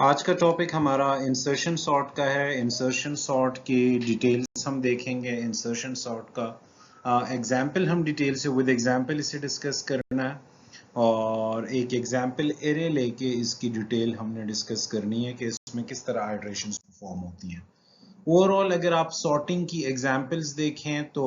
आज का टॉपिक हमारा इंसर्शन सॉर्ट का है। इंसर्शन सॉर्ट की डिटेल्स हम देखेंगे। इंसर्शन सॉर्ट का एग्जाम्पल हम डिटेल से विद एग्जाम्पल इसे डिस्कस करना है और एक एग्जाम्पल एरे लेके इसकी डिटेल हमने डिस्कस करनी है कि इसमें किस तरह आइटरेशंस परफॉर्म होती हैं। ओवरऑल अगर आप सॉर्टिंग की एग्जाम्पल्स देखें तो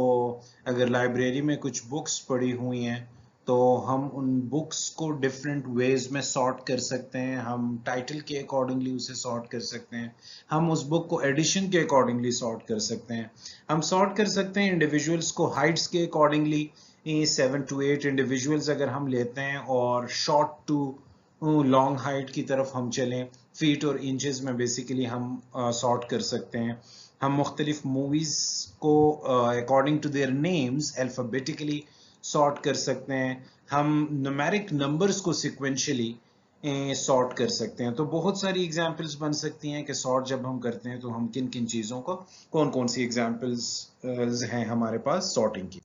अगर लाइब्रेरी में कुछ बुक्स पड़ी हुई हैं तो हम उन बुक्स को डिफरेंट वेज में सॉर्ट कर सकते हैं। हम टाइटल के अकॉर्डिंगली उसे सॉर्ट कर सकते हैं। हम उस बुक को एडिशन के अकॉर्डिंगली सॉर्ट कर सकते हैं। हम सॉर्ट कर सकते हैं इंडिविजुअल्स को हाइट्स के अकॉर्डिंगली। 7 to 8 इंडिविजुअल्स अगर हम लेते हैं और शॉर्ट टू लॉन्ग हाइट की तरफ हम चलें, फीट और इंचेस में बेसिकली हम सॉर्ट कर सकते हैं। हम मुख्तलिफ मूवीज को according to their names alphabetically sort कर सकते हैं। हम न्यूमेरिक नंबर्स को सिक्वेंशियली सॉर्ट कर सकते हैं। तो बहुत सारी एग्जांपल्स बन सकती हैं कि सॉर्ट जब हम करते हैं तो हम किन किन चीज़ों को, कौन कौन सी एग्जांपल्स हैं हमारे पास सॉर्टिंग की।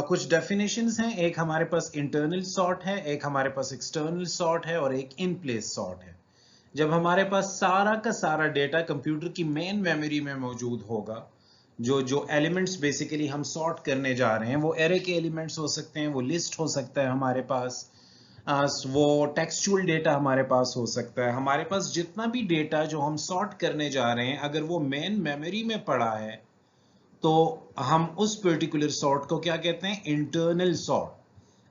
कुछ डेफिनेशंस हैं। एक हमारे पास इंटरनल सॉर्ट है, एक हमारे पास एक्सटर्नल सॉर्ट है और एक इन प्लेस सॉर्ट है। जब हमारे पास सारा का सारा डेटा कंप्यूटर की मेन मेमोरी में मौजूद होगा, जो जो एलिमेंट्स बेसिकली हम सॉर्ट करने जा रहे हैं वो एरे के एलिमेंट्स हो सकते हैं, वो लिस्ट हो सकता है हमारे पास, वो टेक्सचुअल डेटा हमारे पास हो सकता है। हमारे पास जितना भी डेटा जो हम सॉर्ट करने जा रहे हैं अगर वो मेन मेमोरी में पड़ा है तो हम उस पर्टिकुलर सॉर्ट को क्या कहते हैं, इंटरनल सॉर्ट।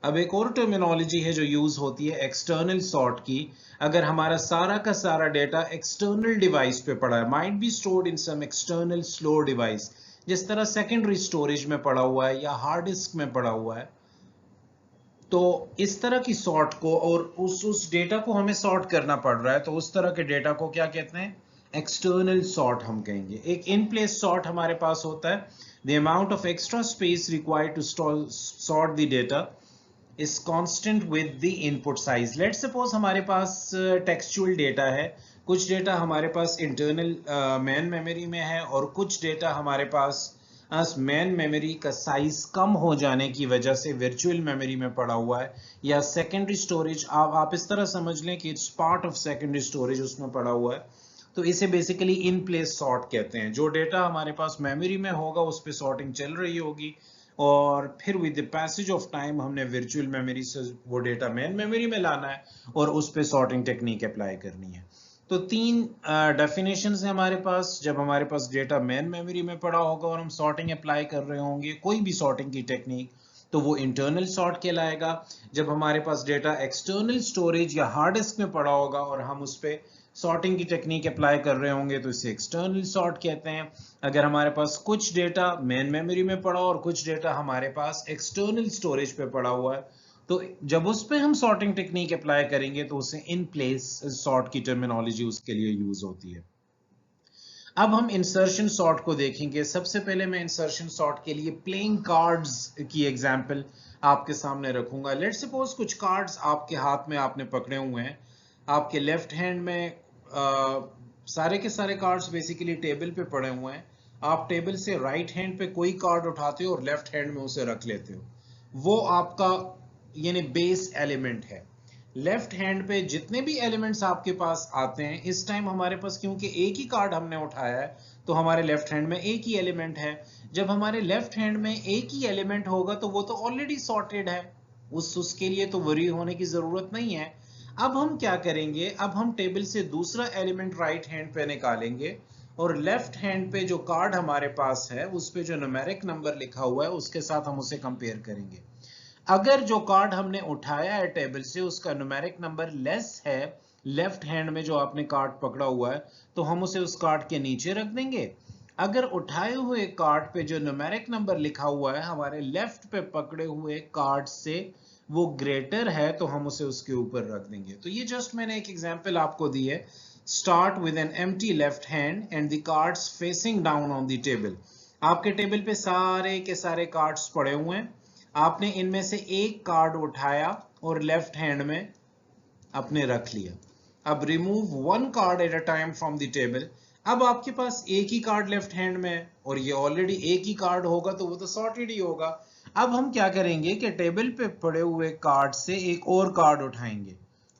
अब एक और टर्मिनोलॉजी है जो यूज होती है एक्सटर्नल सॉर्ट की। अगर हमारा सारा का सारा डेटा एक्सटर्नल डिवाइस पे पड़ा है, might be stored in some external slow device, जिस तरह सेकेंडरी स्टोरेज में पड़ा हुआ है या हार्ड डिस्क में पड़ा हुआ है, तो इस तरह की सॉर्ट को और उस डेटा को हमें सॉर्ट करना पड़ रहा है तो उस तरह के डेटा को क्या कहते हैं, एक्सटर्नल सॉर्ट हम कहेंगे। एक इन प्लेस सॉर्ट हमारे पास होता है, the amount of extra space required to sort the data is constant with the input size. Let's suppose हमारे पास टेक्सचुअल डेटा है, कुछ डेटा हमारे पास इंटरनल मेन मेमोरी में है और कुछ डेटा हमारे पास मेन मेमोरी का साइज कम हो जाने की वजह से वर्चुअल मेमोरी में पड़ा हुआ है या सेकेंडरी स्टोरेज। आप इस तरह समझ लें कि it's part of secondary storage उसमें पड़ा हुआ है, तो इसे बेसिकली इन प्लेस सॉर्ट कहते हैं। जो डेटा हमारे पास मेमोरी में होगा उस पर सॉर्टिंग चल रही होगी और फिर with the passage of time हमने वर्चुअल मेमोरी से वो डेटा मेन मेमोरी में लाना है और उस पे सॉर्टिंग टेक्निक अप्लाई करनी है। तो तीन डेफिनेशंस हैं हमारे पास। जब हमारे पास डेटा मेन मेमोरी में पड़ा होगा और हम सॉर्टिंग अप्लाई कर रहे होंगे कोई भी सॉर्टिंग की टेक्निक, तो वो इंटरनल सॉर्ट कहलाएगा। जब हमारे पास डेटा एक्सटर्नल स्टोरेज या हार्ड डिस्क में पड़ा होगा और हम उस पर सॉर्टिंग की टेक्निक अप्लाई कर रहे होंगे तो इसे एक्सटर्नल सॉर्ट कहते हैं। अगर हमारे पास कुछ डेटा मेन मेमोरी में पड़ा और कुछ डेटा हमारे पास एक्सटर्नल स्टोरेज पे पड़ा हुआ है तो जब उस पे हम सॉर्टिंग टेक्निक अप्लाई करेंगे तो उसे इन प्लेस सॉर्ट की टर्मिनोलॉजी उसके लिए यूज होती है। अब हम इंसर्शन सॉर्ट को देखेंगे। सबसे पहले मैं इंसर्शन सॉर्ट के लिए प्लेइंग कार्ड्स की एग्जांपल आपके सामने रखूंगा। लेट्स सपोज कुछ कार्ड्स आपके हाथ में आपने पकड़े हुए हैं, आपके लेफ्ट हैंड में सारे के सारे कार्ड्स बेसिकली टेबल पे पड़े हुए हैं। आप टेबल से राइट हैंड पे कोई कार्ड उठाते हो और लेफ्ट हैंड में उसे रख लेते हो, वो आपका यानी बेस एलिमेंट है। लेफ्ट हैंड पे जितने भी एलिमेंट्स आपके पास आते हैं, इस टाइम हमारे पास क्योंकि एक ही कार्ड हमने उठाया है तो हमारे लेफ्ट हैंड में एक ही एलिमेंट है। जब हमारे लेफ्ट हैंड में एक ही एलिमेंट होगा तो वो तो ऑलरेडी सॉर्टेड है, उसके लिए तो वरी होने की जरूरत नहीं है। अब हम क्या करेंगे, अब हम टेबल से दूसरा एलिमेंट राइट हैंड पे निकालेंगे और लेफ्ट हैंड पे जो कार्ड हमारे पास है उस पे जो न्यूमेरिक नंबर लिखा हुआ है उसके साथ हम उसे कंपेयर करेंगे। अगर जो कार्ड हमने उठाया है टेबल से उसका न्यूमेरिक नंबर लेस है लेफ्ट हैंड में जो आपने कार्ड पकड़ा हुआ है तो हम उसे उस कार्ड के नीचे रख देंगे। अगर उठाए हुए कार्ड पे जो न्यूमेरिक नंबर लिखा हुआ है हमारे लेफ्ट पे पकड़े हुए कार्ड से वो ग्रेटर है तो हम उसे उसके ऊपर रख देंगे। तो ये जस्ट मैंने एक एग्जांपल आपको दी है। Start with an empty left hand and the cards facing down on the table. आपके टेबल पे सारे के सारे कार्ड्स पड़े हुए हैं, आपने इनमें से एक कार्ड उठाया और लेफ्ट हैंड में अपने रख लिया। अब remove one card at a time from the table. अब आपके पास एक ही कार्ड लेफ्ट हैंड में है और ये ऑलरेडी एक ही कार्ड होगा तो वो तो सॉर्टेड ही होगा। अब हम क्या करेंगे कि टेबल पे पड़े हुए कार्ड से एक और कार्ड उठाएंगे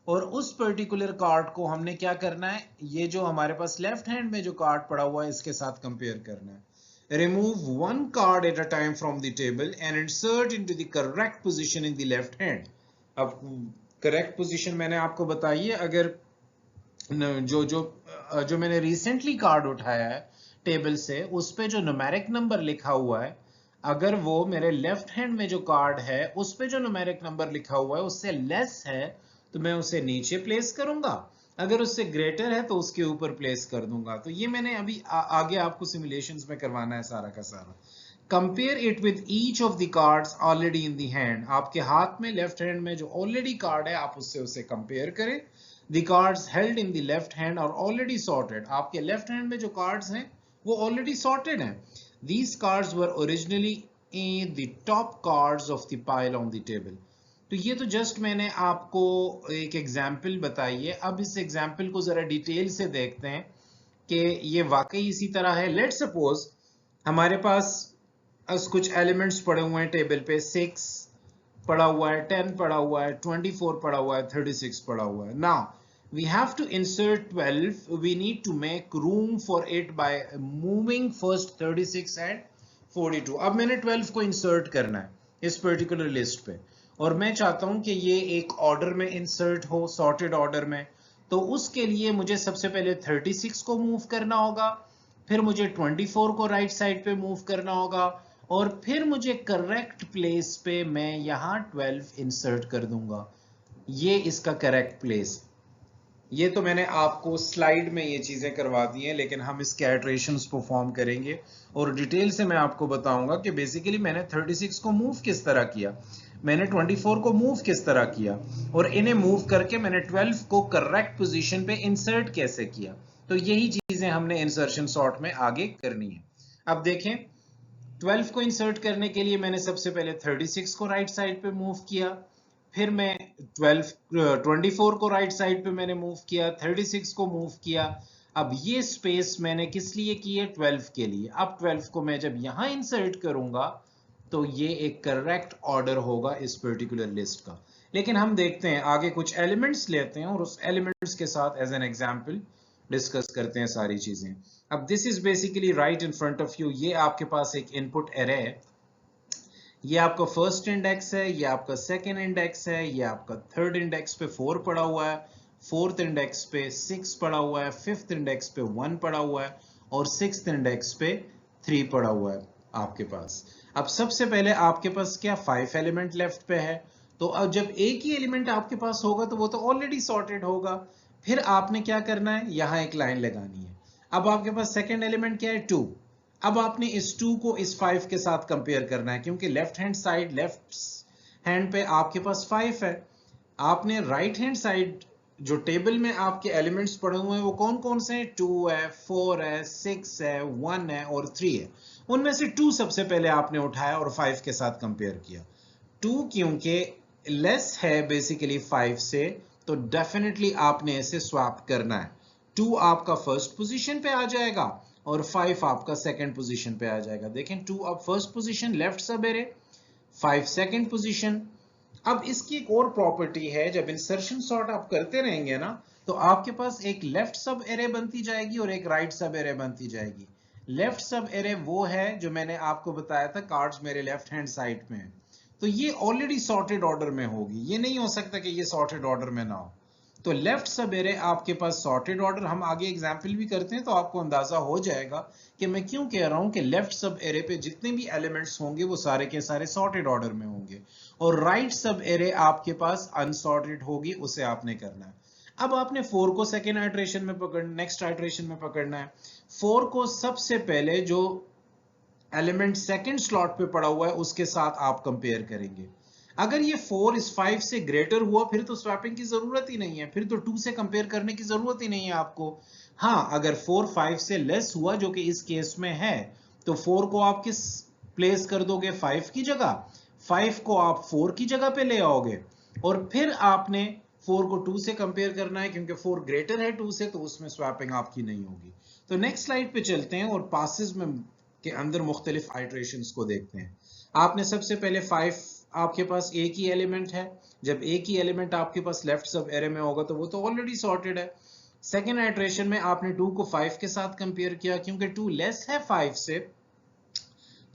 और उस पर्टिकुलर कार्ड को हमने क्या करना है, ये जो हमारे पास लेफ्ट हैंड में जो कार्ड पड़ा हुआ है इसके साथ कंपेयर करना है। Remove one card at a time from the table and insert into the correct position in the left hand. अब करेक्ट पोजीशन मैंने आपको बताई है, अगर जो जो जो मैंने रिसेंटली कार्ड उठाया है टेबल से, उस पे जो न्यूमेरिक नंबर लिखा हुआ है, अगर वो मेरे लेफ्ट हैंड में जो कार्ड है उस पे जो न्यूमेरिक नंबर लिखा हुआ है उससे लेस है तो मैं उसे नीचे प्लेस करूंगा, अगर उससे ग्रेटर है तो उसके ऊपर प्लेस कर दूंगा। तो ये मैंने अभी आगे आपको सिमुलेशंस में करवाना है सारा का सारा। Compare it with each of the cards already in the hand. आपके हाथ में लेफ्ट हैंड में जो ऑलरेडी कार्ड है आप उससे उसे कंपेयर करें। The cards held in the left hand are already sorted. आपके लेफ्ट हैंड में जो कार्ड्स हैं वो ऑलरेडी सॉर्टेड हैं। These cards were originally in the top cards of the pile on the table. तो ये तो जस्ट मैंने आपको एक एग्जाम्पल बताई है। अब इस एग्जाम्पल को जरा डिटेल से देखते हैं कि ये वाकई इसी तरह है। लेट्स सपोज हमारे पास कुछ एलिमेंट्स पड़े हुए हैं टेबल पे, 6 पड़ा हुआ है, 10 पड़ा हुआ है, 24 पड़ा हुआ है, 36 पड़ा हुआ है। Now we have to insert 12. We need to make room for it by moving first 36 and 42. अब मैंने 12 को इंसर्ट करना है इस पर्टिकुलर लिस्ट पे और मैं चाहता हूं कि ये एक ऑर्डर में इंसर्ट हो, सॉर्टेड ऑर्डर में। तो उसके लिए मुझे सबसे पहले 36 को मूव करना होगा, फिर मुझे 24 को राइट साइड पे मूव करना होगा और फिर मुझे करेक्ट प्लेस पे मैं यहां 12 इंसर्ट कर दूंगा। ये इसका करेक्ट प्लेस। ये तो मैंने आपको स्लाइड में ये चीजें करवा दी हैं, लेकिन हम इसके इटरेशंस परफॉर्म करेंगे और डिटेल से मैं आपको बताऊंगा कि बेसिकली मैंने 36 को मूव किस तरह किया, मैंने 24 को मूव किस तरह किया और इन्हें मूव करके मैंने 12 को करेक्ट पोजीशन पे इंसर्ट कैसे किया। तो यही चीजें हमने इंसर्शन सॉर्ट में आगे करनी है। अब देखें, 12 को इंसर्ट करने के लिए मैंने सबसे पहले 36 को राइट साइड पे मूव किया, फिर मैं 24 को राइट साइड पे मैंने मूव किया, 36 को मूव किया। अब ये स्पेस मैंने किस लिए की है, 12 के लिए। अब 12 को मैं जब यहां इंसर्ट करूंगा तो ये एक करेक्ट ऑर्डर होगा इस पर्टिकुलर लिस्ट का। लेकिन हम देखते हैं आगे कुछ एलिमेंट्स लेते हैं और उस एलिमेंट्स के साथ एज एन एग्जांपल डिस्कस करते हैं सारी चीजें। अब this is basically right in front of you. ये आपके पास एक इनपुट एरे है, ये आपका फर्स्ट इंडेक्स है, ये आपका सेकंड इंडेक्स है, ये आपका थर्ड इंडेक्स पे 4 पड़ा हुआ है, फोर्थ इंडेक्स पे 6 पड़ा हुआ है, फिफ्थ इंडेक्स पे 1 पड़ा हुआ है और सिक्स्थ इंडेक्स पे 3 पड़ा हुआ है आपके पास। अब सबसे पहले आपके पास क्या 5 एलिमेंट लेफ्ट पे है, तो अब जब एक ही एलिमेंट आपके पास होगा तो वो तो ऑलरेडी सॉर्टेड होगा। फिर आपने क्या करना है, यहां एक लाइन लगानी है। अब आपके पास सेकंड एलिमेंट क्या है, 2। अब आपने इस 2 को इस 5 के साथ कंपेयर करना है, क्योंकि left hand side left hand पे आपके पास 5 है। आपने राइट हैंड साइड जो टेबल में आपके एलिमेंट्स पड़े हुए हैं वो कौन कौन से हैं, 2 है, 4 है, 6 है, 1 है और 3 है। उनमें से 2 सबसे पहले आपने उठाया और 5 के साथ कंपेयर किया। 2 क्योंकि लेस है बेसिकली 5 से, तो डेफिनेटली आपने इसे स्वैप करना है। 2 आपका फर्स्ट पोजीशन पे आ जाएगा और 5 आपका सेकंड पोजीशन पे आ जाएगा। देखें 2 अब फर्स्ट पोजीशन लेफ्ट सब एरे, 5 सेकंड पोजीशन। अब इसकी एक और प्रॉपर्टी है, जब इंसर्शन सॉर्ट आप करते रहेंगे ना तो आपके पास एक लेफ्ट सब एरे बनती जाएगी और एक राइट सब एरे बनती जाएगी। लेफ्ट सब एरे वो है जो मैंने आपको बताया था कार्ड्स मेरे लेफ्ट हैंड साइड में है, तो ये ऑलरेडी सॉर्टेड ऑर्डर में होगी। ये नहीं हो सकता कि ये सॉर्टेड ऑर्डर में ना हो। तो लेफ्ट सब एरे आपके पास सॉर्टेड ऑर्डर, हम आगे एग्जांपल भी करते हैं तो आपको अंदाजा हो जाएगा कि मैं क्यों कह रहा हूं कि लेफ्ट सब एरे पे जितने भी एलिमेंट्स होंगे वो सारे के सारे सॉर्टेड ऑर्डर में होंगे और राइट सब एरे आपके पास अनसॉर्टेड होगी, उसे आपने करना है। अब आपने 4 को सेकेंड आइटरेशन में पकड़ना, नेक्स्ट आइटरेशन में पकड़ना है। 4 को सबसे पहले जो एलिमेंट सेकेंड स्लॉट पे पड़ा हुआ है उसके साथ आप कंपेयर करेंगे। अगर ये 4 इस 5 से ग्रेटर हुआ फिर तो स्वैपिंग की जरूरत ही नहीं है, फिर तो 2 से कंपेयर करने की जरूरत ही नहीं है आपको। हाँ, अगर 4 5 से लेस हुआ जो कि इस केस में है, तो 4 को आप किस प्लेस कर दोगे, 5 की जगह। 5 को आप 4 की जगह पे ले आओगे और फिर आपने 4 को 2 से कंपेयर करना है, क्योंकि 4 ग्रेटर है 2 से, तो उसमें स्वैपिंग आपकी नहीं होगी। तो नेक्स्ट स्लाइड पे चलते हैं और पासेस में के अंदर मुख्तलिफ आइटरेशंस को देखते हैं। आपने सबसे पहले 5 आपके पास एक ही एलिमेंट है, जब एक ही एलिमेंट आपके पास लेफ्ट सब एरे में होगा तो वो तो ऑलरेडी सॉर्टेड है। सेकेंड आइट्रेशन में आपने 2 को 5 के साथ कंपेयर किया, क्योंकि 2 लेस है 5 से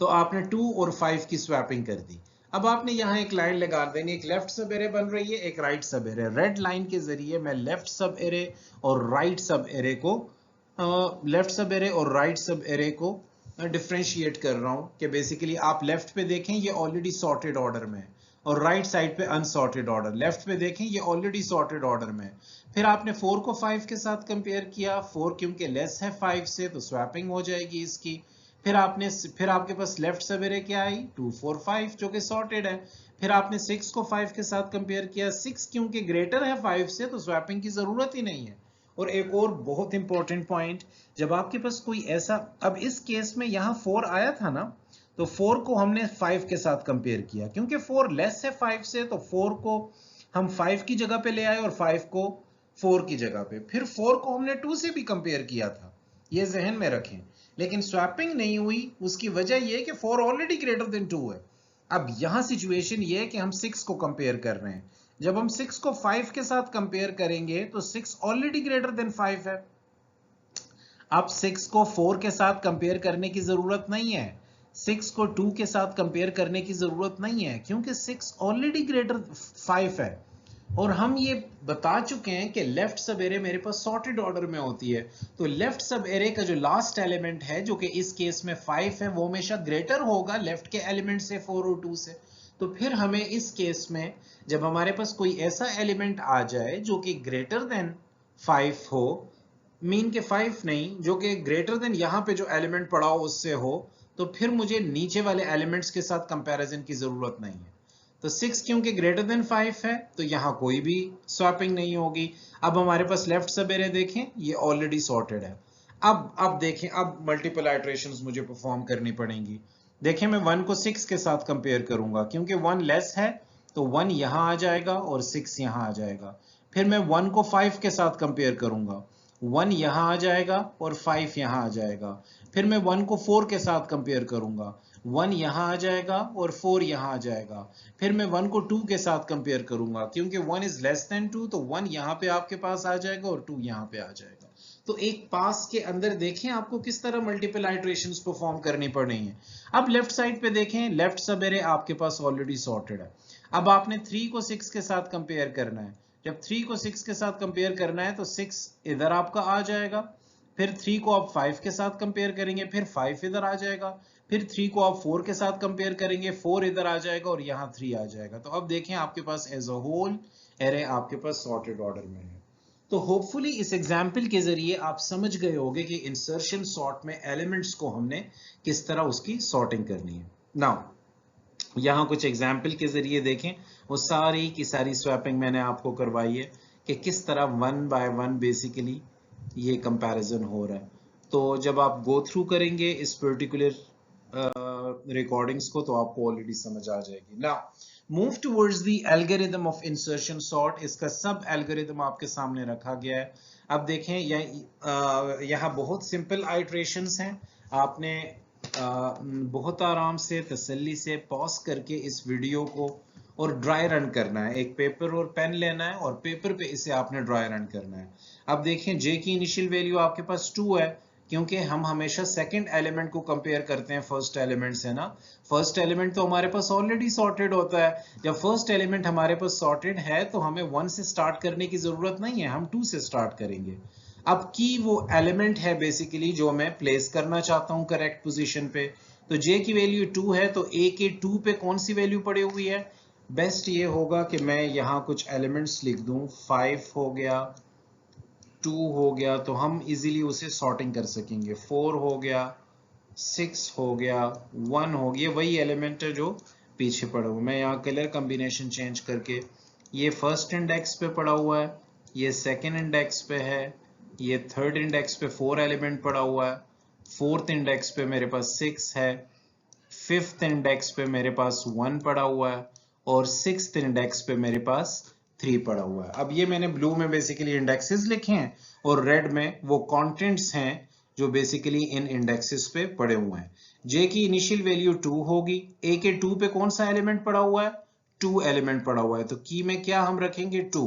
तो आपने 2 और 5 की स्वैपिंग कर दी। अब आपने यहाँ एक लाइन लगा देनी, एक लेफ्ट सब एरे बन रही है, एक राइट सब एरे। रेड लाइन के जरिए मैं लेफ्ट सब एरे और राइट सब एरे को डिफरेंशिएट कर रहा हूँ कि बेसिकली आप लेफ्ट पे देखें ये ऑलरेडी सॉर्टेड ऑर्डर में है और राइट साइड पे अनसॉर्टेड ऑर्डर। लेफ्ट पे देखें ये ऑलरेडी सॉर्टेड ऑर्डर में है। फिर आपने 4 को 5 के साथ कंपेयर किया, 4 क्योंकि लेस है 5 से तो स्वैपिंग हो जाएगी इसकी। फिर आपके पास लेफ्ट सब एरे क्या आई, 2 4 5 जो कि सॉर्टेड है। फिर आपने 6 को 5 के साथ कंपेयर किया, 6 क्योंकि ग्रेटर है 5 से तो स्वैपिंग की जरूरत ही नहीं है। और एक और बहुत इंपॉर्टेंट पॉइंट, जब आपके पास कोई ऐसा, अब इस केस में यहाँ 4 आया था ना, तो 4 को हमने 5 के साथ कंपेयर किया, क्योंकि 4 लेस है 5 से तो 4 को हम 5 की जगह पे ले आए और 5 को 4 की जगह पे। फिर 4 को हमने 2 से भी कंपेयर किया था, ये जहन में रखें, लेकिन स्वैपिंग नहीं हुई। उसकी वजह यह है कि 4 ऑलरेडी ग्रेटर देन 2 है। अब यहां सिचुएशन ये है कि हम 6 को कंपेयर कर रहे हैं। जब हम 6 को 5 के साथ कंपेयर करेंगे तो 6 ऑलरेडी ग्रेटर देन 5 है। अब 6 को 4 के साथ कंपेयर करने की जरूरत नहीं है, 6 को 2 के साथ कंपेयर करने की जरूरत नहीं है, क्योंकि 6 ऑलरेडी ग्रेटर 5 है। और हम ये बता चुके हैं कि लेफ्ट सब एरे मेरे पास सॉर्टेड ऑर्डर में होती है, तो लेफ्ट सब एरे का जो लास्ट एलिमेंट है जो कि इस केस में 5 है, वो हमेशा ग्रेटर होगा लेफ्ट के एलिमेंट से, 4 और 2 से। तो फिर हमें इस केस में जब हमारे पास कोई ऐसा एलिमेंट आ जाए जो कि ग्रेटर देन 5 हो, मीन के 5 नहीं, जो कि ग्रेटर देन यहाँ पे जो एलिमेंट पड़ा हो उससे हो, तो फिर मुझे नीचे वाले एलिमेंट्स के साथ कंपैरिजन की जरूरत नहीं है। तो 6 क्योंकि ग्रेटर देन 5 है तो यहाँ कोई भी स्वैपिंग नहीं होगी। अब हमारे पास लेफ्ट सब एरे देखें, ये ऑलरेडी सॉर्टेड है। अब देखें, अब मल्टीपल आइट्रेशंस मुझे परफॉर्म करनी पड़ेंगी। देखें, मैं 1 को 6 के साथ कंपेयर करूंगा, क्योंकि 1 लेस है तो 1 यहाँ आ जाएगा और 6 यहाँ आ जाएगा। फिर मैं 1 को 5 के साथ कंपेयर करूंगा, 1 यहाँ आ जाएगा और 5 यहाँ आ जाएगा। फिर मैं 1 को 4 के साथ कंपेयर करूंगा, 1 यहाँ आ जाएगा और 4 यहाँ आ जाएगा। फिर मैं 1 को 2 के साथ कंपेयर करूंगा, क्योंकि 1 इज लेस देन 2 तो 1 यहाँ पे आपके पास आ जाएगा और 2 यहाँ पे आ जाएगा। तो एक पास के अंदर देखें आपको किस तरह मल्टीपल आइट्रेशंस परफॉर्म करनी पड़ रही हैं। अब लेफ्ट साइड पे देखें, लेफ्ट सब एरे आपके पास ऑलरेडी सॉर्टेड है। अब आपने 3 को 6 के साथ कंपेयर करना है। जब 3 को 6 के साथ कंपेयर करना है तो 6 इधर आपका आ जाएगा। फिर 3 को आप 5 के साथ कंपेयर करेंगे, फिर 5 इधर आ जाएगा। फिर 3 को आप 4 के साथ कंपेयर करेंगे, 4 इधर आ जाएगा और यहाँ 3 आ जाएगा। तो अब देखें आपके पास एज अ होल एरे आपके पास सॉर्टेड ऑर्डर में है। तो होपफुली इस एग्जाम्पल के जरिए आप समझ गए होंगे कि इंसर्शन सॉर्ट में एलिमेंट्स को हमने किस तरह उसकी सॉर्टिंग करनी है। नाउ यहाँ कुछ एग्जाम्पल के जरिए देखें, वो सारी की सारी स्वैपिंग मैंने आपको करवाई है कि किस तरह 1 बाय 1 बेसिकली ये कंपैरिजन हो रहा है। तो जब आप गो थ्रू करेंगे इस पर्टिकुलर रिकॉर्डिंग्स को तो आपको ऑलरेडी समझ आ जाएगी। Now move towards the algorithm of insertion sort, इसका सब एल्गोरिथम आपके सामने रखा गया है। अब देखें यहाँ बहुत सिंपल आइट्रेशंस हैं। आपने बहुत आराम से तसल्ली से पॉज करके इस वीडियो को और ड्राई रन करना है। एक पेपर और पेन लेना है और पेपर पे इसे आपने ड्राई रन करना है। अब देखें, जे की इनिशियल वैल्यू आपके पास 2 है, क्योंकि हम हमेशा सेकंड एलिमेंट को कंपेयर करते हैं फर्स्ट एलिमेंट से ना। फर्स्ट एलिमेंट तो हमारे पास ऑलरेडी सॉर्टेड होता है। जब फर्स्ट एलिमेंट हमारे पास सॉर्टेड है तो हमें 1 से स्टार्ट करने की जरूरत नहीं है, हम 2 से स्टार्ट करेंगे। अब की वो एलिमेंट है बेसिकली जो मैं प्लेस करना चाहता हूँ करेक्ट पोजीशन पे। तो जे की वैल्यू 2 है तो ए के 2 पे कौन सी वैल्यू पड़ी हुई है? बेस्ट ये होगा कि मैं यहाँ कुछ एलिमेंट्स लिख दूं, 5 हो गया, 2 हो गया, तो हम इजीली उसे सॉर्टिंग कर सकेंगे। 4 हो गया, 6 हो गया, 1 हो गया, वही एलिमेंट है जो पीछे पड़ा हुआ। मैं यहाँ कलर कॉम्बिनेशन चेंज करके, ये फर्स्ट इंडेक्स पे पड़ा हुआ है, ये सेकंड इंडेक्स पे है, ये थर्ड इंडेक्स पे 4 एलिमेंट पड़ा हुआ है, फोर्थ इंडेक्स पे मेरे पास 6 है, फिफ्थ इंडेक्स पे मेरे पास 1 पड़ा हुआ है और सिक्स्थ इंडेक्स पे मेरे पास 3 पड़ा हुआ है। अब ये मैंने ब्लू में बेसिकली इंडेक्सेस लिखे हैं और रेड में वो कंटेंट्स हैं जो बेसिकली इन इंडेक्सेस पे पड़े हुए हैं। जे की इनिशियल वैल्यू 2 होगी, ए के 2 पे कौन सा एलिमेंट पड़ा हुआ है? 2 एलिमेंट पड़ा हुआ है, तो की में क्या हम रखेंगे 2।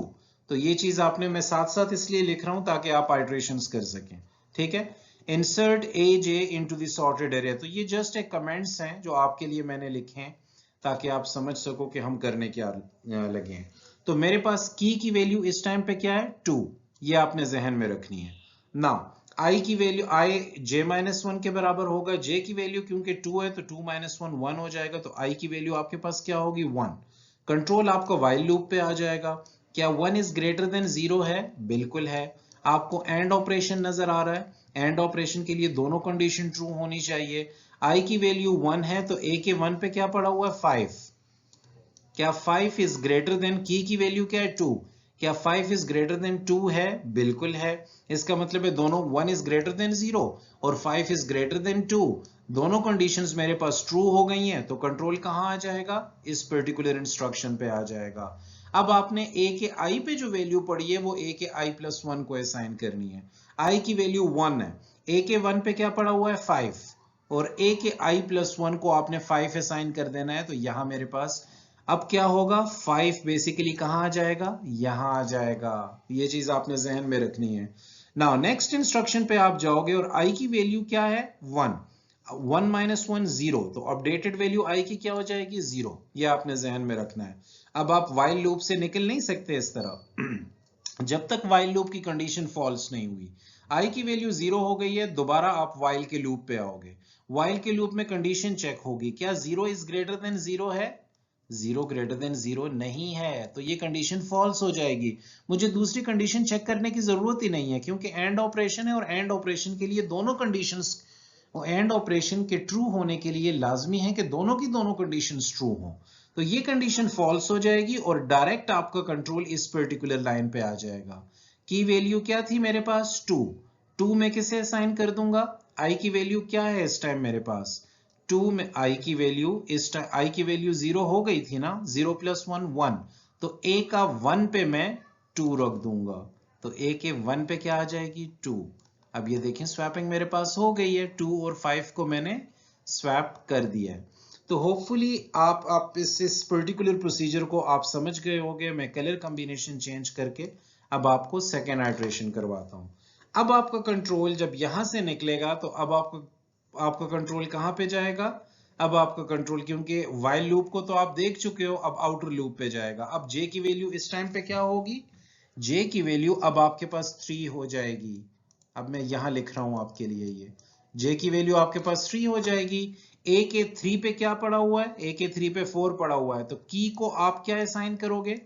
तो ये चीज आपने, मैं साथ साथ इसलिए लिख रहा हूं ताकि आप आइट्रेशंस कर सकें, ठीक है। Insert A J into the sorted area, तो ये जस्ट एक कमेंट्स हैं जो आपके लिए मैंने लिखे हैं ताकि आप समझ सको कि हम करने क्या लगे हैं। तो मेरे पास की वैल्यू इस टाइम पे क्या है 2, ये आपने जहन में रखनी है ना। आई की वैल्यू आई जे माइनस 1 के बराबर होगा, जे की वैल्यू क्योंकि 2 है तो 2 माइनस 1 1 हो जाएगा, तो आई की वैल्यू आपके पास क्या होगी 1। कंट्रोल आपका वाइल लूप पे आ जाएगा। क्या 1 इज ग्रेटर देन 0 है? बिल्कुल है। आपको एंड ऑपरेशन नजर आ रहा है, एंड ऑपरेशन के लिए दोनों कंडीशन ट्रू होनी चाहिए। आई की वैल्यू 1 है तो ए के 1 पे क्या पड़ा हुआ है 5। क्या 5 इज ग्रेटर देन की वैल्यू क्या है 2? क्या 5 इज ग्रेटर देन 2 है? बिल्कुल है। इसका मतलब है दोनों 1 इज ग्रेटर देन 0 और 5 इज ग्रेटर देन 2, दोनों कंडीशंस मेरे पास ट्रू हो गई हैं, तो कंट्रोल कहां आ जाएगा? इस पर्टिकुलर इंस्ट्रक्शन पे आ जाएगा। अब आपने a के i पे जो वैल्यू पड़ी है वो a के i प्लस 1 को असाइन करनी है। i की वैल्यू 1 है, a के 1 पे क्या पड़ा हुआ है 5 और a के i प्लस 1 को आपने 5 असाइन कर देना है, तो यहां मेरे पास अब क्या होगा 5 बेसिकली कहां आ जाएगा? यहां आ जाएगा। ये चीज आपने जहन में रखनी है। नाउ नेक्स्ट इंस्ट्रक्शन पे आप जाओगे और i की वैल्यू क्या है 1, 1 माइनस 1 0, तो अपडेटेड वैल्यू i की क्या हो जाएगी 0, ये आपने जहन में रखना है। अब आप वाइल लूप से निकल नहीं सकते इस तरह जब तक वाइल लूप की कंडीशन फॉल्स नहीं हुई। i की वैल्यू 0 हो गई है, दोबारा आप वाइल के लूप पे आओगे, वाइल के लूप में कंडीशन चेक होगी, क्या 0 इज ग्रेटर देन 0 है? 0 ग्रेटर देन 0 नहीं है, तो ये कंडीशन फॉल्स हो जाएगी। मुझे दूसरी कंडीशन चेक करने की जरूरत ही नहीं है क्योंकि एंड ऑपरेशन है और एंड ऑपरेशन के लिए दोनों कंडीशंस, एंड ऑपरेशन के ट्रू होने के लिए लाजमी है कि दोनों की दोनों कंडीशंस ट्रू हों। तो ये कंडीशन फॉल्स हो जाएगी और डायरेक्ट आपका कंट्रोल इस पर्टिकुलर लाइन पे आ जाएगा। की वैल्यू क्या थी मेरे पास 2, 2 में किसे असाइन कर दूंगा? आई की वैल्यू क्या है इस टाइम मेरे पास 2 में आई की वैल्यू, इस टाइम आई की वैल्यू 0 हो गई थी ना, 0 प्लस 1 1, तो a का 1 पे मैं 2 रख दूंगा, तो a के 1 पे क्या आ जाएगी 2। अब ये देखें स्वैपिंग मेरे पास हो गई है, 2 और 5 को मैंने स्वैप कर दिया है। तो होपफुली आप इस पर्टिकुलर प्रोसीजर को आप समझ गए होंगे। मैं कलर कॉम्बिनेशन चेंज करके अब आपको सेकेंड आइट्रेशन करवाता हूं। अब आपका कंट्रोल जब यहां से निकलेगा तो अब आपका कंट्रोल कहां पे जाएगा? अब आपका कंट्रोल, क्योंकि वाइल लूप को तो आप देख चुके हो, अब आउटर लूप पे जाएगा। अब जे की वैल्यू इस टाइम पे क्या होगी? जे की वैल्यू अब आपके पास 3 हो जाएगी। अब मैं यहां लिख रहा हूं आपके लिए, ये जे की वैल्यू आपके पास 3 हो जाएगी। ए के 3 पे क्या पड़ा हुआ है? ए के 3 पे 4 पड़ा हुआ है, तो की को आप क्या असाइन करोगे?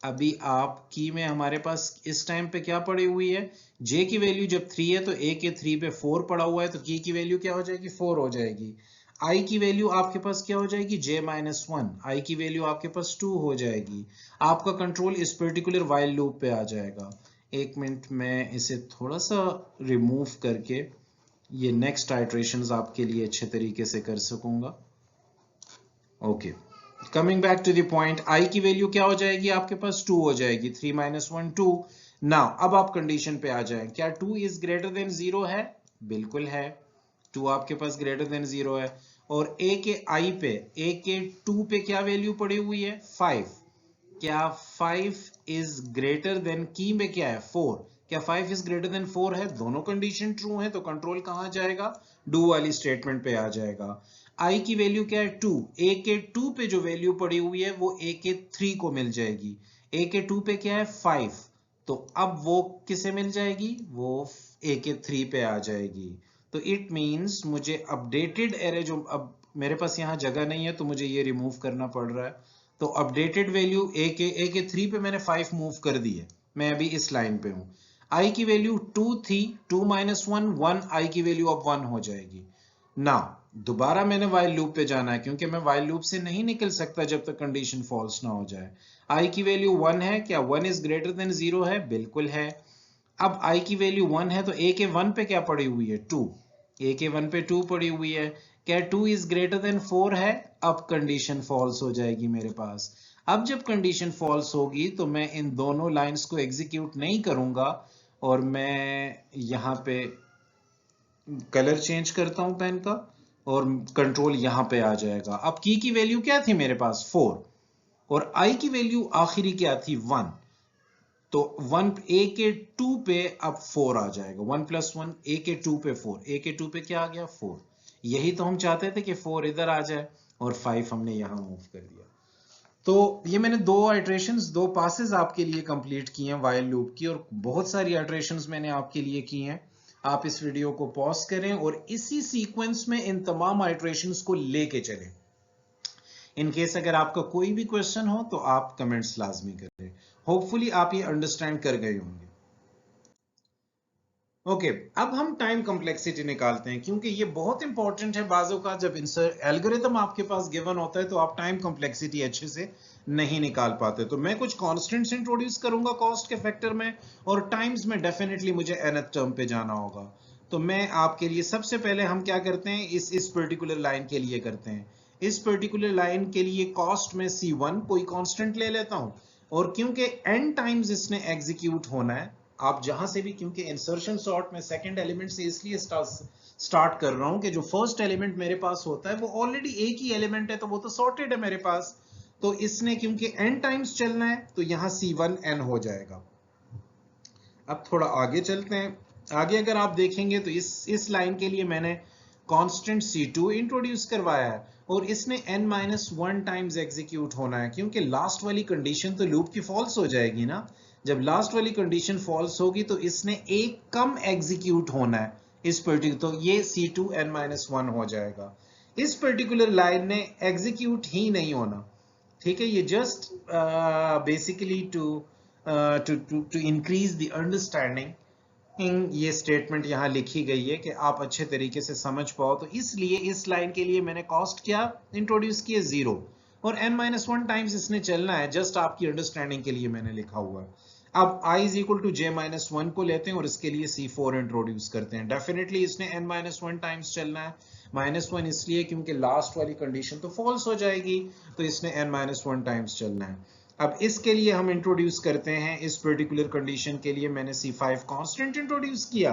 अभी आप की में हमारे पास इस टाइम पे क्या पड़ी हुई है? जे की वैल्यू जब 3 है तो ए के 3 पे 4 पड़ा हुआ है, तो की वैल्यू क्या हो जाएगी 4 हो जाएगी। आई की वैल्यू आपके पास क्या हो जाएगी? जे माइनस 1, आई की वैल्यू आपके पास 2 हो जाएगी। आपका कंट्रोल इस पर्टिकुलर वाइल लूप पे आ जाएगा। एक मिनट मैं इसे थोड़ा सा रिमूव करके ये नेक्स्ट आइट्रेशंस आपके लिए अच्छे तरीके से कर सकूंगा। Okay, coming back to the point, I की वैल्यू क्या हो जाएगी आपके पास 2 हो जाएगी, 3 माइनस 1 2। नाउ अब आप कंडीशन पे आ जाएं, क्या 2 इज ग्रेटर देन 0 है? बिल्कुल है, 2 आपके पास ग्रेटर देन 0 है। और a के i पे, a के 2 पे क्या वैल्यू पड़ी हुई है 5, क्या 5 इज ग्रेटर देन की में क्या है 4, क्या 5 इज ग्रेटर देन 4 है? दोनों कंडीशन ट्रू है, तो कंट्रोल कहां जाएगा? डू वाली स्टेटमेंट पे आ जाएगा। i की वैल्यू क्या है 2, a के 2 पे जो वैल्यू पड़ी हुई है वो a के 3 को मिल जाएगी। a के 2 पे क्या है 5, तो अब वो किसे मिल जाएगी? वो a के 3 पे आ जाएगी। तो इट मींस मुझे अपडेटेड एरे, जो अब मेरे पास यहाँ जगह नहीं है तो मुझे ये रिमूव करना पड़ रहा है, तो अपडेटेड वैल्यू a के 3 पे मैंने 5 मूव कर दी है, मैं अभी इस लाइन पे हूं। i की वैल्यू 2 थी, 2 माइनस 1 1, i की वैल्यू अब 1 हो जाएगी। ना दोबारा मैंने वाइल लूप पे जाना है क्योंकि मैं वाइल लूप से नहीं निकल सकता जब तक कंडीशन फॉल्स ना हो जाए। i की वैल्यू 1 है, क्या 1 इज ग्रेटर देन 0 है? बिल्कुल है। अब i की वैल्यू 1 है तो a के 1 पे क्या पड़ी हुई है 2, a के 1 पे 2 पड़ी हुई है, क्या 2 इज ग्रेटर देन 4 है? अब कंडीशन फॉल्स हो जाएगी मेरे पास। अब जब कंडीशन फॉल्स होगी तो मैं इन दोनों लाइंस को एग्जीक्यूट नहीं करूंगा और मैं यहां पे कलर चेंज करता हूं पेन का और कंट्रोल यहां पे आ जाएगा। अब की वैल्यू क्या थी मेरे पास 4, और i की वैल्यू आखिरी क्या थी 1, तो 1 a के 2 पे अब 4 आ जाएगा, 1 + 1 a के 2 पे 4, a के 2 पे क्या आ गया 4। यही तो हम चाहते थे कि 4 इधर आ जाए और 5 हमने यहां मूव कर दिया। तो ये मैंने दो आइट्रेशंस, दो पासेस आपके लिए कंप्लीट किए हैं व्हाइल लूप की, और बहुत सारी आइट्रेशंस मैंने आपके लिए की हैं। आप इस वीडियो को पॉज करें और इसी सीक्वेंस में इन तमाम आइट्रेशंस को लेके चलें। इन केस अगर आपका कोई भी क्वेश्चन हो तो आप कमेंट्स लाजमी करें। होपफुली आप ये अंडरस्टैंड कर गए होंगे। ओके, अब हम टाइम कॉम्प्लेक्सिटी निकालते हैं, क्योंकि ये बहुत इंपॉर्टेंट है। बाजों का जब एल्गोरिथम आपके पास गिवन होता है तो आप टाइम कॉम्प्लेक्सिटी अच्छे से नहीं निकाल पाते। तो मैं कुछ कॉन्स्टेंट्स इंट्रोड्यूस करूंगा कॉस्ट के फैक्टर में, और टाइम्स में डेफिनेटली मुझे nth टर्म पे जाना होगा। तो मैं आपके लिए सबसे पहले हम क्या करते हैं, इस पर्टिकुलर लाइन के लिए करते हैं। इस पर्टिकुलर लाइन के लिए कॉस्ट में C1 कोई कांस्टेंट ले लेता हूं, और क्योंकि n टाइम्स इसने एग्जीक्यूट होना है, आप जहां से भी, क्योंकि इंसर्शन सॉर्ट में सेकंड एलिमेंट से इसलिए स्टार्ट कर रहा हूं कि जो फर्स्ट एलिमेंट मेरे पास होता है वो ऑलरेडी एक ही एलिमेंट है, तो वो तो सॉर्टेड है मेरे पास। तो इसने क्योंकि n टाइम्स चलना है तो यहां C1 n हो जाएगा। अब थोड़ा आगे चलते हैं। आगे अगर आप देखेंगे तो इस लाइन के लिए मैंने कांस्टेंट C2 इंट्रोड्यूस करवाया है, और इसने n-1 टाइम्स एग्जीक्यूट होना है, क्योंकि लास्ट वाली कंडीशन तो लूप की फॉल्स हो जाएगी ना। जब लास्ट वाली कंडीशन फॉल्स होगी तो इसने एक कम एग्जीक्यूट होना है इस पर्टिकुलर, तो ये C2 n-1 हो जाएगा। इस पर्टिकुलर लाइन ने एग्जीक्यूट ही नहीं होना, ठीक है। ये just basically to increase the understanding, ये स्टेटमेंट यहाँ लिखी गई है कि आप अच्छे तरीके से समझ पाओ। तो इसलिए इस लाइन के लिए मैंने कॉस्ट क्या इंट्रोड्यूस किया 0, और n-1 टाइम्स इसने चलना है, जस्ट आपकी अंडरस्टैंडिंग के लिए मैंने लिखा हुआ है। अब i = j-1 को लेते हैं और इसके लिए C4 इंट्रोड्यूस करते हैं। डेफिनेटली इसने n-1 टाइम्स चलना है, -1 इसलिए क्योंकि लास्ट वाली कंडीशन तो फॉल्स हो जाएगी, तो इसने n-1 टाइम्स चलना है। अब इसके लिए हम इंट्रोड्यूस करते हैं, इस पर्टिकुलर कंडीशन के लिए मैंने C5 कांस्टेंट इंट्रोड्यूस किया,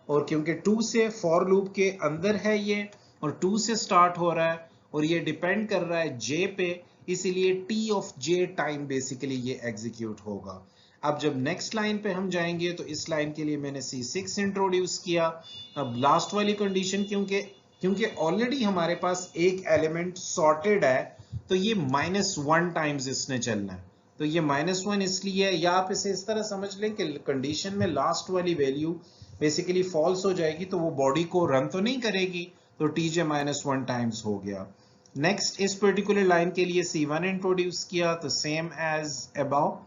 और क्योंकि 2 से फॉर लूप के अंदर है ये, और 2 से स्टार्ट हो रहा है, और ये डिपेंड कर रहा है j पे, इसीलिए t of j time basically ये एग्जीक्यूट होगा। अब जब नेक्स्ट लाइन पे हम जाएंगे तो इस लाइन के लिए मैंने C6 इंट्रोड्यूस किया। अब लास्ट वाली कंडीशन, क्योंकि ऑलरेडी हमारे पास एक एलिमेंट सॉर्टेड है, तो ये -1 टाइम्स इसने चलना है। तो ये -1 इसलिए है, या आप इसे इस तरह समझ लें कि कंडीशन में लास्ट वाली वैल्यू बेसिकली फॉल्स हो जाएगी, तो वो बॉडी को रन तो नहीं करेगी, तो tj -1 टाइम्स हो गया। नेक्स्ट इस पर्टिकुलर लाइन के लिए C1 इंट्रोड्यूस किया, तो सेम एज अबव।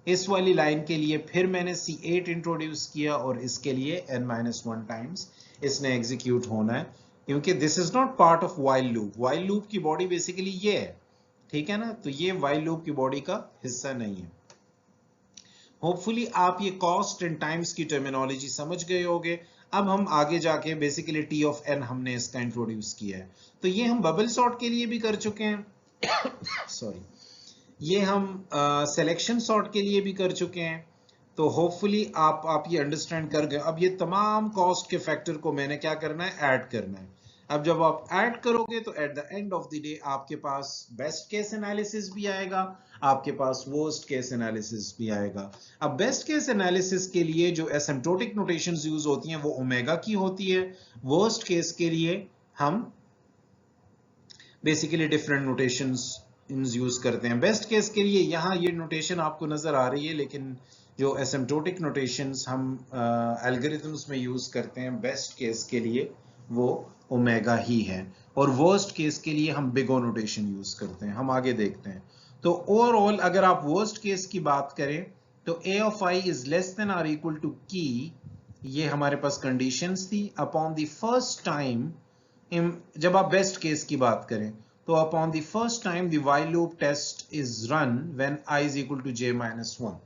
इस वाली लाइन के लिए फिर मैंने C8 इंट्रोड्यूस किया, और इसके लिए n-1 टाइम्स इसने एग्जीक्यूट होना है, क्योंकि this is not part of while loop. While loop की बॉडी बेसिकली ये है, ठीक है ना, तो ये व्हाइल लूप की बॉडी का हिस्सा नहीं है। होपफुली आप ये कॉस्ट एंड टाइम्स की टर्मिनोलॉजी समझ गए होंगे। अब हम आगे जाके बेसिकली t ऑफ n हमने इसका इंट्रोड्यूस किया है, तो ये हम बबल सॉर्ट के लिए भी कर चुके हैं सॉरी, ये हम सिलेक्शन सॉर्ट के लिए भी कर चुके हैं। तो होपफुली आप ये अंडरस्टैंड कर गए। अब ये तमाम कॉस्ट के फैक्टर को मैंने क्या करना है, ऐड करना है। अब जब आप ऐड करोगे तो at the end of the day आपके पास बेस्ट केस एनालिसिस भी आएगा, आपके पास वर्स्ट केस एनालिसिस भी आएगा। अब बेस्ट केस एनालिसिस के लिए जो एसिम्प्टोटिक नोटेशंस यूज होती हैं वो ओमेगा की होती है। वर्स्ट केस के लिए हम बेसिकली डिफरेंट नोटेशंस यूज करते हैं। बेस्ट केस के लिए यहाँ ये नोटेशन आपको नजर आ रही है, लेकिन जो एसिम्प्टोटिक नोटेशंस हम एल्गोरिथम्स में यूज करते हैं बेस्ट केस के लिए वो ओमेगा ही है, और वर्स्ट केस के लिए हम बिग ओ नोटेशन यूज करते हैं। हम आगे देखते हैं। तो ओवरऑल अगर आप वर्स्ट केस की बात करें तो a of i is less than or equal to key, ये हमारे पास कंडीशंस थी। अपॉन द फर्स्ट टाइम, जब आप बेस्ट केस की बात करें तो upon the first time the while loop test is run when i is equal to j-1।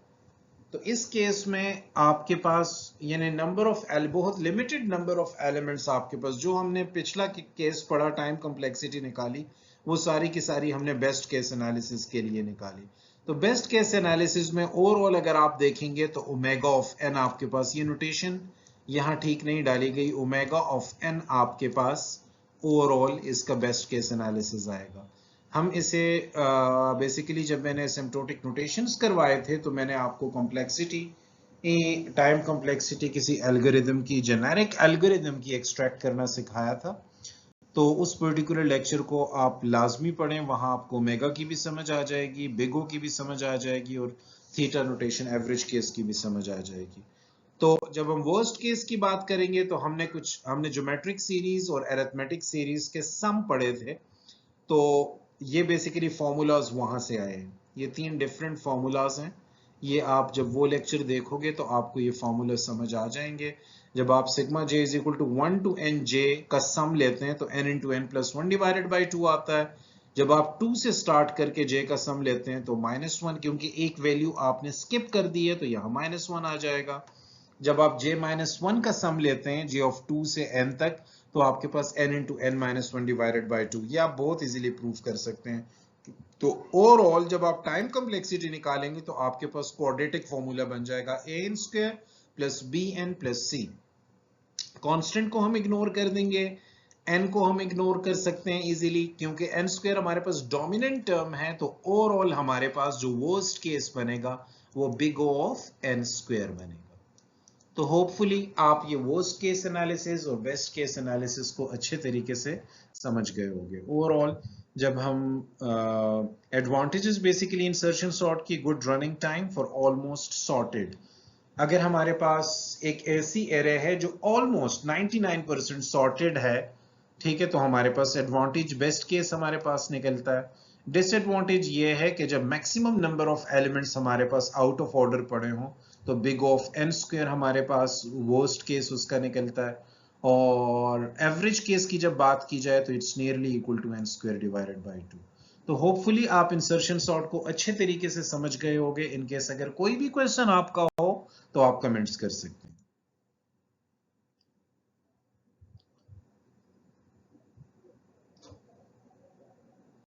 तो इस केस में आपके पास यानी नंबर ऑफ बहुत लिमिटेड नंबर ऑफ एलिमेंट्स आपके पास, जो हमने पिछला केस पढ़ा टाइम कॉम्प्लेक्सिटी निकाली, वो सारी की सारी हमने बेस्ट केस एनालिसिस के लिए निकाली। तो बेस्ट केस एनालिसिस में ओवरऑल अगर आप देखेंगे तो ओमेगा ऑफ एन आपके पास, ये नोटेशन यहाँ ठीक नहीं डाली गई, ओमेगा ऑफ एन आपके पास ओवरऑल इसका बेस्ट केस एनालिसिस आएगा। हम इसे बेसिकली जब मैंने एसिम्प्टोटिक नोटेशंस करवाए थे तो मैंने आपको कॉम्प्लेक्सिटी, टाइम कॉम्प्लेक्सिटी किसी एल्गोरिदम की, जेनेरिक एल्गोरिदम की एक्सट्रैक्ट करना सिखाया था। तो उस पर्टिकुलर लेक्चर को आप लाजमी पढ़ें, वहां आपको ओमेगा की भी समझ आ जाएगी, बिग ओ की भी समझ आ जाएगी और थीटा नोटेशन एवरेज केस की भी समझ आ जाएगी। तो जब हम वर्स्ट केस की बात करेंगे तो हमने ज्योमेट्रिक सीरीज और अरिथमेटिक सीरीज के सम पढ़े थे। तो ये बेसिकली फॉर्मूलाज वहां से आए हैं। ये 3 डिफरेंट फॉर्मूलाज हैं। ये आप जब वो लेक्चर देखोगे तो आपको ये फॉर्मूला समझ आ जाएंगे। जब आप sigma j is equal to 1 to n j का सम लेते हैं तो n into n plus 1 divided by 2 आता है। जब आप 2 से स्टार्ट करके j का सम लेते हैं तो -1, क्योंकि एक वैल्यू आपने स्किप कर दी है तो यहाँ -1 आ जाएगा। जब आप j-1 का सम लेते हैं j ऑफ 2 से n तक तो आपके पास n into n minus one divided by 2, ये आप बहुत इजीली प्रूव कर सकते हैं। तो ओवरऑल जब आप टाइम कॉम्प्लेक्सिटी निकालेंगे तो आपके पास क्वाड्रेटिक फॉर्मूला बन जाएगा an square plus bn plus c। Constant को हम इग्नोर कर देंगे, n को हम इग्नोर कर सकते हैं इजीली, क्योंकि n स्क्वायर हमारे पास डोमिनेंट टर्म है। तो ओवरऑल हमारे पास जो वर्स्ट केस बनेगा वो big O of n square बनेगा। तो होपफुली आप ये वर्स्ट केस एनालिसिस और बेस्ट केस एनालिसिस को अच्छे तरीके से समझ गए होंगे। ओवरऑल जब हम एडवांटेजेस बेसिकली इंसर्शन सॉर्ट की, good running time for almost sorted. अगर हमारे पास एक ऐसी एरे है जो ऑलमोस्ट 99% सॉर्टेड है, ठीक है, तो हमारे पास एडवांटेज बेस्ट केस हमारे पास निकलता है। डिसएडवांटेज ये है कि जब मैक्सिमम नंबर ऑफ एलिमेंट्स हमारे पास आउट ऑफ ऑर्डर पड़े हों तो बिग ऑफ n स्क्वायर हमारे पास वर्स्ट केस उसका निकलता है। और एवरेज केस की जब बात की जाए तो it's nearly equal to n square divided by 2। तो होपफुली आप इंसर्शन सॉर्ट को अच्छे तरीके से समझ गए होंगे। इन केस अगर कोई भी क्वेश्चन आपका हो तो आप कमेंट्स कर सकते हैं।